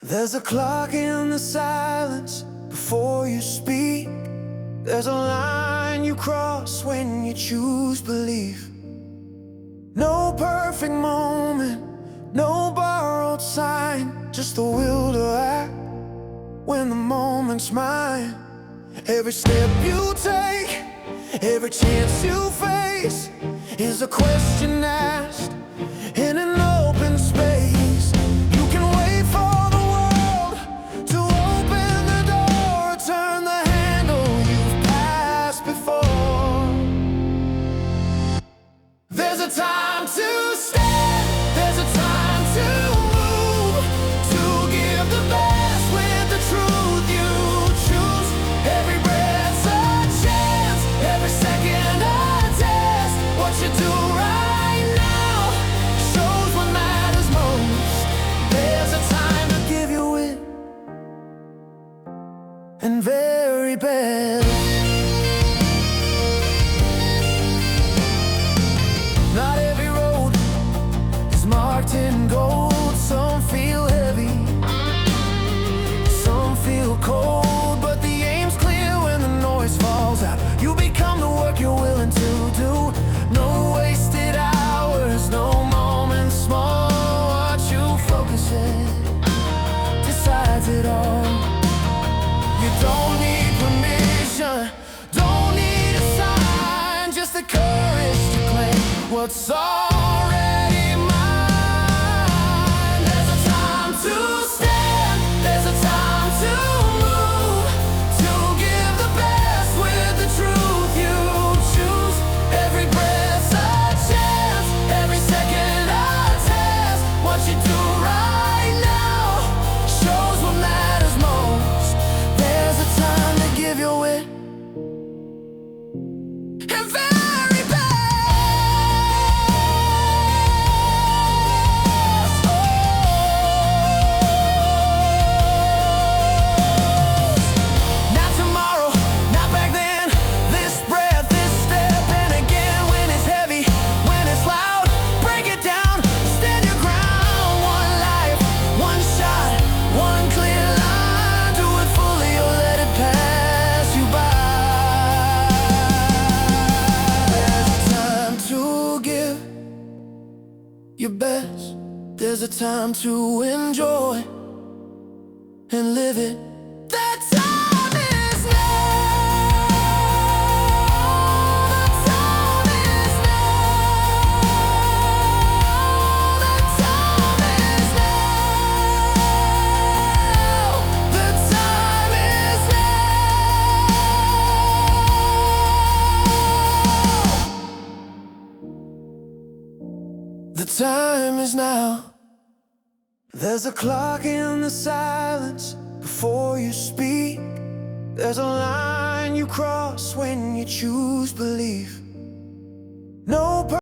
There's a clock in the silence before you speak. There's a line you cross when you choose belief. No perfect moment, no borrowed sign, just the will to act when the moment's mine. Every step you take, every chance you face is a question asked in an open space. You can wait for the world to open the door, or turn the handle you've passed before. There's a time to stand, there's a time to move, to give the best with the truth you choose. Every breath's a chance, every second a test. What you do right now shows what matters most. There's a time to give your it and very best. Not every road is marked in gold. Some feel heavy, some feel cold, but the aim's clear when the noise falls out. You become the work you're willing to do. No wasted hours, no moments small. What you focus in decides it all. You don't need permission, don't need a sign, just the courage to claim what's already mine. There's a time to stand, there's a time to move, to give the best with the truth you choose. Every breath's a chance, every second a test. What you do right now shows what matters most. There's a time to give your wit and very best. Not tomorrow, not back then. This breath, this step, and again. When it's heavy, when it's loud, break it down, stand your ground. One life, one shot, one clear line. Do it fully or let it pass you by. There's a time to give your best. There's a time to enjoy and live it. That time is now. The time is now. The time is now. The time is now. The time is now. There's a clock in the silence before you speak. There's a line you cross when you choose belief.